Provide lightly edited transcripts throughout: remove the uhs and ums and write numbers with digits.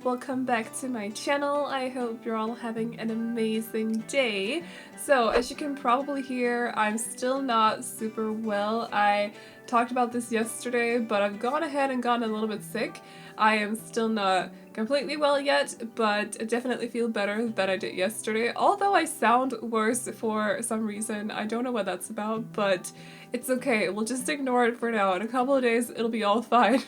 welcome back to my channel. I hope you're all having an amazing day. So as you can probably hear, I'm still not super well. I talked about this yesterday, but I've gone ahead and gotten a little bit sick. I am still not completely well yet, but I definitely feel better than I did yesterday. Although I sound worse for some reason. I don't know what that's about, but it's okay. We'll just ignore it for now. In a couple of days, it'll be all fine.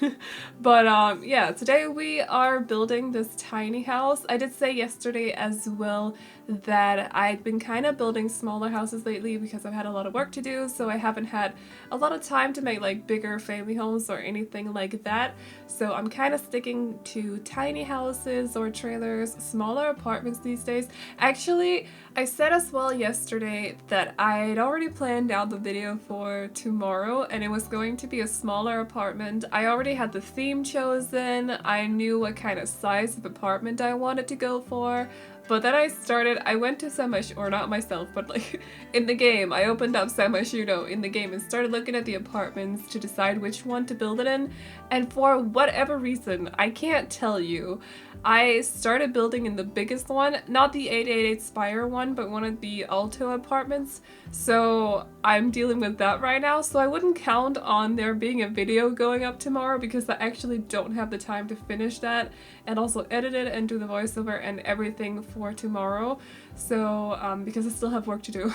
But yeah, today we are building this tiny house. I did say yesterday as well that I'd been kind of building smaller houses lately because I've had a lot of work to do, so I haven't had a lot of time to make like bigger family homes or anything like that. So I'm kind of sticking to tiny houses or trailers, smaller apartments these days. Actually, I said as well yesterday that I'd already planned out the video for tomorrow and it was going to be a smaller apartment. I already had the theme chosen. I knew what kind of size of apartment I wanted to go for. But then I went to Semi, or not myself, but like in the game, I opened up Semi in the game and started looking at the apartments to decide which one to build it in. And for whatever reason, I can't tell you, I started building in the biggest one, not the 888 Spire one, but one of the Alto apartments. So I'm dealing with that right now, so I wouldn't count on there being a video going up tomorrow because I actually don't have the time to finish that and also edit it and do the voiceover and everything for tomorrow. So because I still have work to do.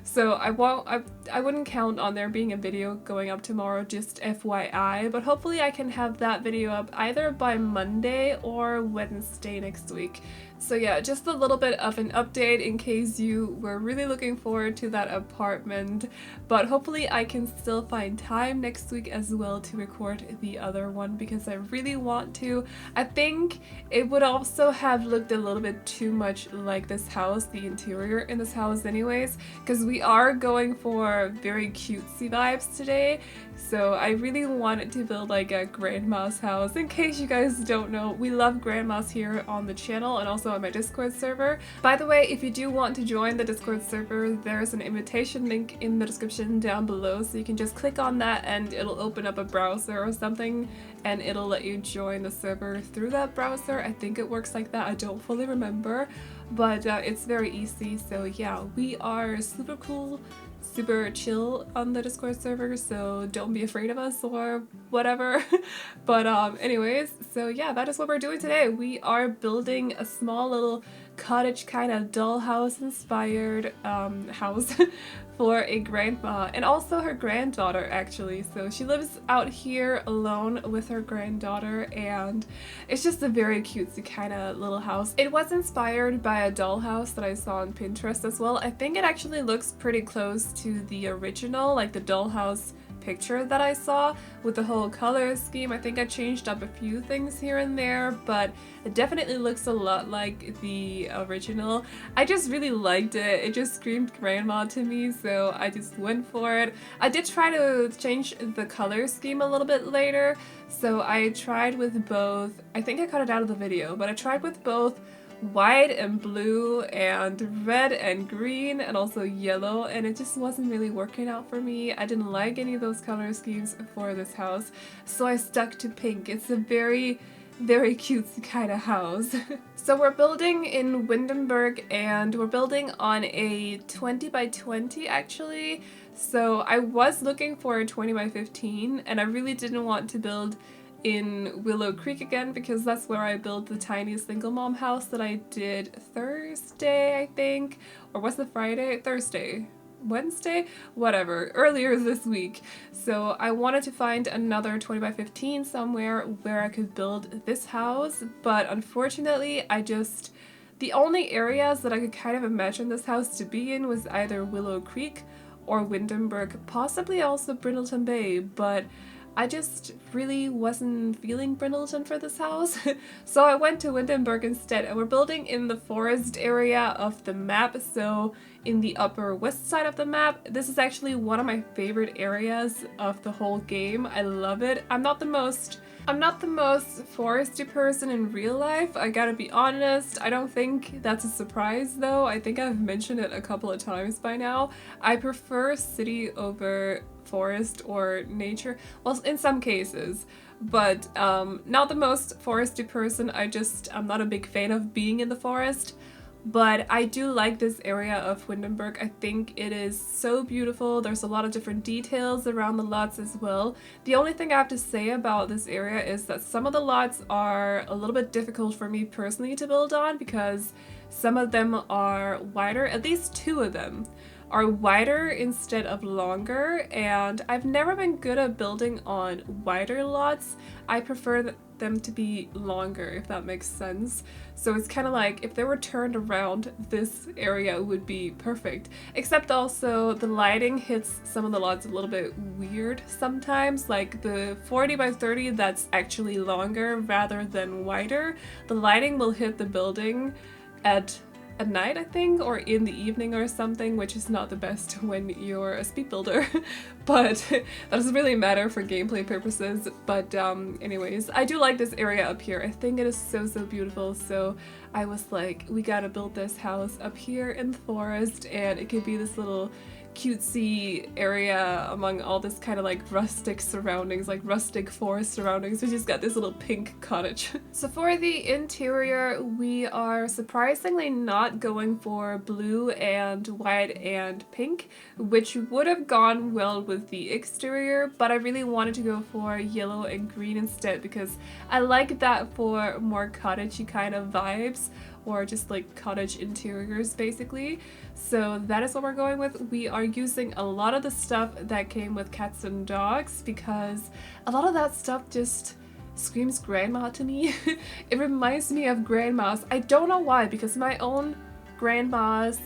So I wouldn't count on there being a video going up tomorrow, just FYI, but hopefully I can have that video up either by Monday or Wednesday next week. So yeah, just a little bit of an update in case you were really looking forward to that apartment, but hopefully I can still find time next week as well to record the other one because I really want to. I think it would also have looked a little bit too much like this house, the interior in this house anyways, because we are going for very cutesy vibes today. So I really wanted to build like a grandma's house. In case you guys don't know, we love grandmas here on the channel and also on my Discord server. By the way, if you do want to join the Discord server, there's an invitation link in the description down below, so you can just click on that and it'll open up a browser or something and it'll let you join the server through that browser. I think it works like that. I don't fully remember, but it's very easy. So yeah, we are super cool, super chill on the Discord server, so don't be afraid of us or whatever. But anyways, so yeah, that is what we're doing today. We are building a small little cottage kind of dollhouse inspired house for a grandma and also her granddaughter actually. So she lives out here alone with her granddaughter and it's just a very cutesy kind of little house. It was inspired by a dollhouse that I saw on Pinterest as well. I think it actually looks pretty close to the original, like the dollhouse picture that I saw with the whole color scheme. I think I changed up a few things here and there, but it definitely looks a lot like the original. I just really liked it. It just screamed grandma to me, so I just went for it. I did try to change the color scheme a little bit later, so I tried with both. I think I cut it out of the video, but I tried with both white and blue and red and green and also yellow, and it just wasn't really working out for me. I didn't like any of those color schemes for this house, so I stuck to pink. It's a very cutesy kind of house. So we're building in Windenburg and we're building on a 20 by 20 actually. So I was looking for a 20 by 15 and I really didn't want to build in Willow Creek again because that's where I built the tiny single mom house that I did Thursday, I think, or was it Friday? Thursday? Wednesday? Whatever, earlier this week. So I wanted to find another 20 by 15 somewhere where I could build this house, but unfortunately the only areas that I could kind of imagine this house to be in was either Willow Creek or Windenburg, possibly also Brindleton Bay, but I just really wasn't feeling Brindleton for this house. So I went to Windenburg instead, and we're building in the forest area of the map, so in the upper west side of the map. This is actually one of my favorite areas of the whole game. I love it. I'm not the most foresty person in real life, I gotta be honest. I don't think that's a surprise though. I think I've mentioned it a couple of times by now. I prefer city over forest or nature. Well, in some cases, but not the most foresty person. I'm not a big fan of being in the forest. But I do like this area of Windenburg. I think it is so beautiful. There's a lot of different details around the lots as well. The only thing I have to say about this area is that some of the lots are a little bit difficult for me personally to build on because some of them are wider, at least 2 of them are wider instead of longer, and I've never been good at building on wider lots. I prefer them to be longer, if that makes sense. So it's kind of like if they were turned around, this area would be perfect. Except also the lighting hits some of the lots a little bit weird sometimes. Like the 40 by 30 that's actually longer rather than wider, the lighting will hit the building at night, I think, or in the evening or something, which is not the best when you're a speed builder. But that doesn't really matter for gameplay purposes. But anyways, I do like this area up here. I think it is so beautiful. So I was like, we gotta build this house up here in the forest, and it could be this little cutesy area among all this kind of like rustic surroundings, like rustic forest surroundings. We just got this little pink cottage. So for the interior, we are surprisingly not going for blue and white and pink, which would have gone well with the exterior, but I really wanted to go for yellow and green instead because I like that for more cottagey kind of vibes, or just like cottage interiors basically. So that is what we're going with. We are using a lot of the stuff that came with cats and dogs because a lot of that stuff just screams grandma to me. It reminds me of grandmas. I don't know why, because my own grandmas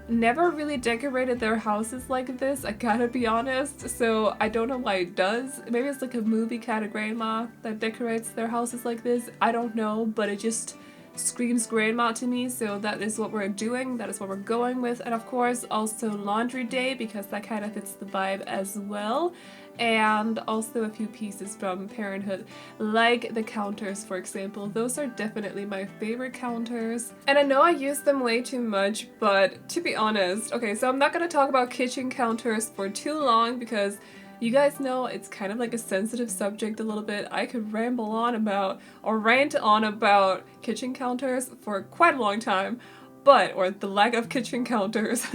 never really decorated their houses like this, I gotta be honest, so I don't know why it does. Maybe it's like a movie kind of grandma that decorates their houses like this, I don't know, but it just screams grandma to me, so that is what we're doing, that is what we're going with. And of course also laundry day, because that kind of fits the vibe as well. And also a few pieces from Parenthood, like the counters, for example. Those are definitely my favorite counters. And I know I use them way too much, but to be honest, okay, so I'm not gonna talk about kitchen counters for too long because you guys know it's kind of like a sensitive subject a little bit. I could ramble on about, or rant on about kitchen counters for quite a long time, or the lack of kitchen counters.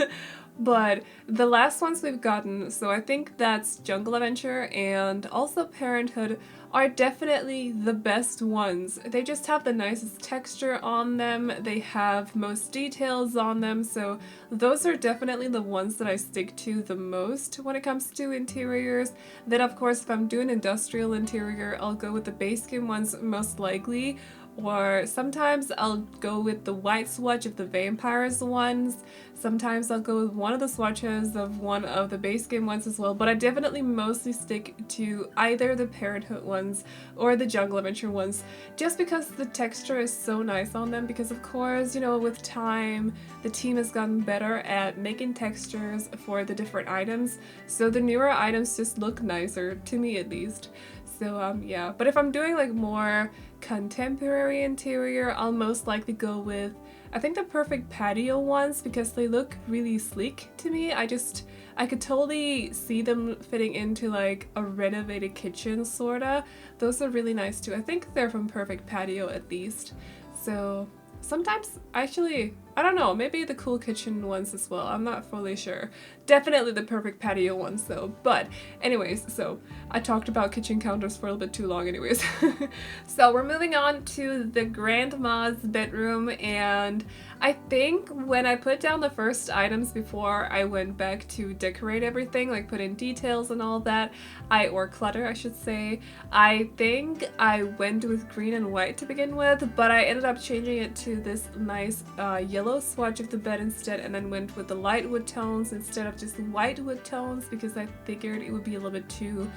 But the last ones we've gotten, so I think that's Jungle Adventure and also Parenthood, are definitely the best ones. They just have the nicest texture on them, they have most details on them, so those are definitely the ones that I stick to the most when it comes to interiors. Then of course if I'm doing industrial interior, I'll go with the base skin ones most likely, or sometimes I'll go with the white swatch of the vampires ones. Sometimes I'll go with one of the swatches of one of the base game ones as well, but I definitely mostly stick to either the Parenthood ones or the Jungle Adventure ones, just because the texture is so nice on them, because of course, you know, with time, the team has gotten better at making textures for the different items, so the newer items just look nicer, to me at least. So yeah, but if I'm doing like more contemporary interior, I'll most likely go with, I think, the Perfect Patio ones, because they look really sleek to me. I could totally see them fitting into like a renovated kitchen sorta. Those are really nice too. I think they're from Perfect Patio at least. So sometimes, actually, I don't know, maybe the Cool Kitchen ones as well, I'm not fully sure. Definitely the Perfect Patio ones though, but anyways, so I talked about kitchen counters for a little bit too long anyways. So we're moving on to the grandma's bedroom, and I think when I put down the first items before I went back to decorate everything, like put in details and all that, or clutter I should say, I think I went with green and white to begin with, but I ended up changing it to this nice yellow swatch of the bed instead, and then went with the light wood tones instead of just white wood tones, because I figured it would be a little bit too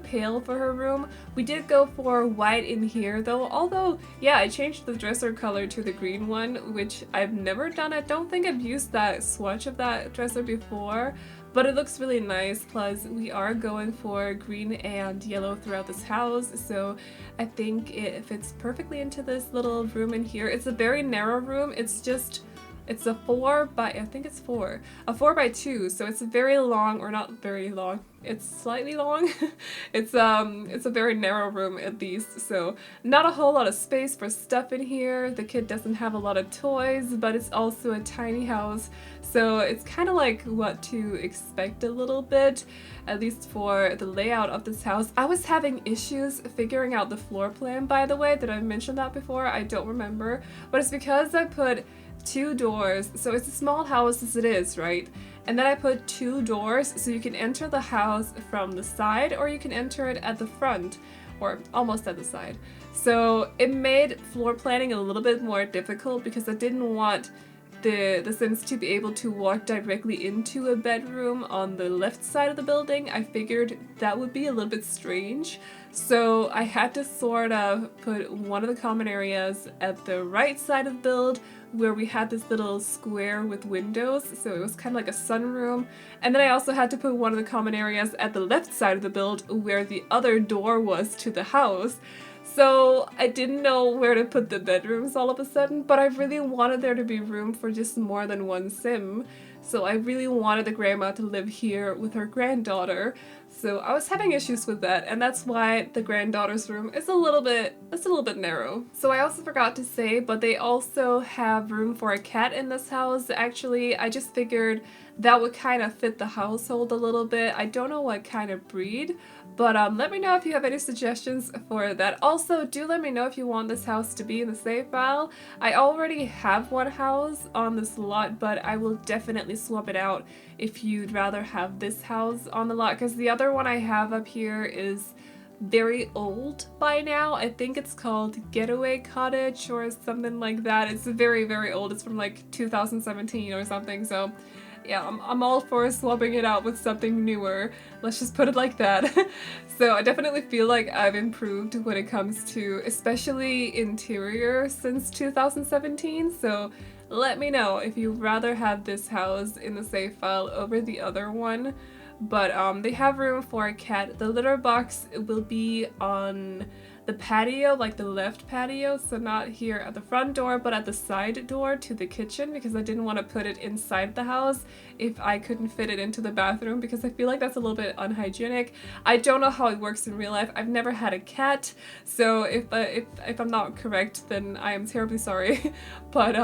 pale for her room. We did go for white in here though, although yeah, I changed the dresser color to the green one, which I've never done. I don't think I've used that swatch of that dresser before, but it looks really nice. Plus we are going for green and yellow throughout this house, so I think it fits perfectly into this little room in here. It's a very narrow room, it's just It's a 4 by, I think it's 4, a 4 by 2, so it's very long, or not very long, it's slightly long. It's a very narrow room at least, so not a whole lot of space for stuff in here. The kid doesn't have a lot of toys, but it's also a tiny house, so it's kind of like what to expect a little bit, at least for the layout of this house. I was having issues figuring out the floor plan, by the way. Did I mention that before? I don't remember, but it's because I put 2 doors, so it's a small house as it is, right? And then I put 2 doors, so you can enter the house from the side or you can enter it at the front, or almost at the side. So it made floor planning a little bit more difficult because I didn't want the Sims to be able to walk directly into a bedroom on the left side of the building. I figured that would be a little bit strange, so I had to sort of put one of the common areas at the right side of the build where we had this little square with windows, so it was kind of like a sunroom, and then I also had to put one of the common areas at the left side of the build where the other door was to the house. So I didn't know where to put the bedrooms all of a sudden, but I really wanted there to be room for just more than one Sim. So I really wanted the grandma to live here with her granddaughter. So I was having issues with that, and that's why the granddaughter's room is a little bit narrow. So I also forgot to say, but they also have room for a cat in this house. Actually, I just figured that would kind of fit the household a little bit. I don't know what kind of breed, but let me know if you have any suggestions for that. Also, do let me know if you want this house to be in the save file. I already have one house on this lot, but I will definitely swap it out if you'd rather have this house on the lot, because the other one I have up here is very old by now. I think it's called Getaway Cottage or something like that. It's very, very old. It's from like 2017 or something, so yeah, I'm all for swapping it out with something newer. Let's just put it like that. So I definitely feel like I've improved when it comes to especially interior since 2017. So let me know if you'd rather have this house in the save file over the other one. But they have room for a cat. The litter box will be on the patio, like the left patio, so not here at the front door, but at the side door to the kitchen, because I didn't want to put it inside the house if I couldn't fit it into the bathroom, because I feel like that's a little bit unhygienic. I don't know how it works in real life. I've never had a cat, so if I'm not correct, then I am terribly sorry. But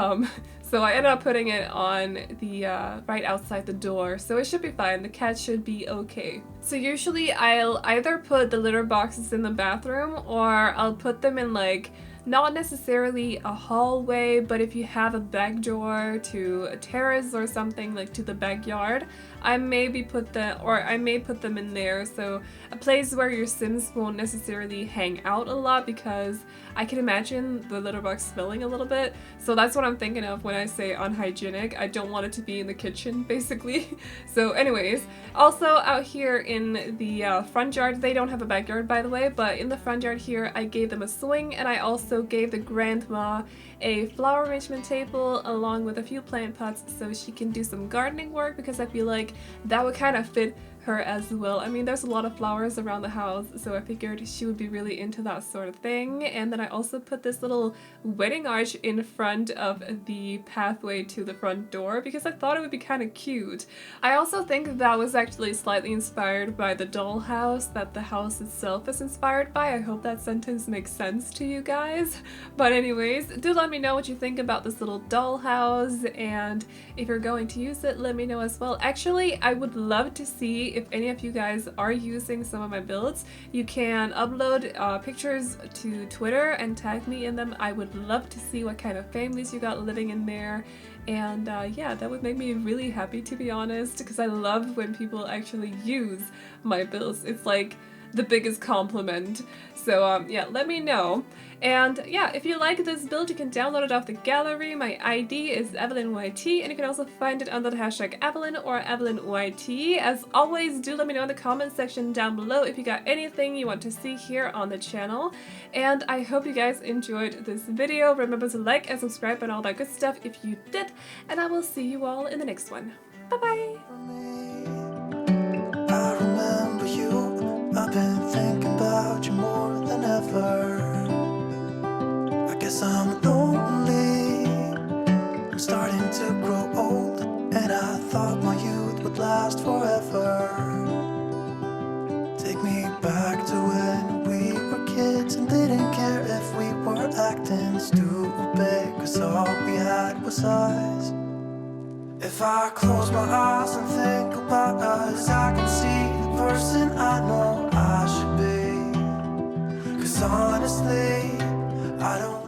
so I ended up putting it on the right outside the door, so it should be fine. The cat should be okay. So usually I'll either put the litter boxes in the bathroom, or I'll put them in like not necessarily a hallway, but if you have a back door to a terrace or something, like to the backyard, I may put them in there, so a place where your Sims won't necessarily hang out a lot, because I can imagine the litter box smelling a little bit. So that's what I'm thinking of when I say unhygienic. I don't want it to be in the kitchen, basically. So anyways, also out here in the front yard, they don't have a backyard, by the way, but in the front yard here, I gave them a swing, and I also gave the grandma a flower arrangement table along with a few plant pots so she can do some gardening work, because I feel like that would kind of fit her as well. I mean, there's a lot of flowers around the house, so I figured she would be really into that sort of thing. And then I also put this little wedding arch in front of the pathway to the front door because I thought it would be kind of cute. I also think that was actually slightly inspired by the dollhouse that the house itself is inspired by. I hope that sentence makes sense to you guys. But anyways, do let me know what you think about this little dollhouse, and if you're going to use it, let me know as well. Actually, I would love to see if any of you guys are using some of my builds. You can upload pictures to Twitter and tag me in them. I would love to see what kind of families you got living in there. And yeah, that would make me really happy, to be honest, because I love when people actually use my builds. It's like the biggest compliment. So yeah, let me know. And yeah, if you like this build, you can download it off the gallery. My ID is AvelineYT, and you can also find it under the hashtag Aveline or AvelineYT. As always, do let me know in the comment section down below if you got anything you want to see here on the channel. And I hope you guys enjoyed this video. Remember to like and subscribe and all that good stuff if you did, and I will see you all in the next one. Bye bye! I remember you, I've been thinking about you more than ever. I guess I'm lonely, I'm starting to grow old, and I thought my youth would last forever. Take me back to when we were kids and didn't care if we were acting stupid, 'cause all we had was us. If I close my eyes and think about us, I can see the person I know I should be. 'Cause honestly, I don't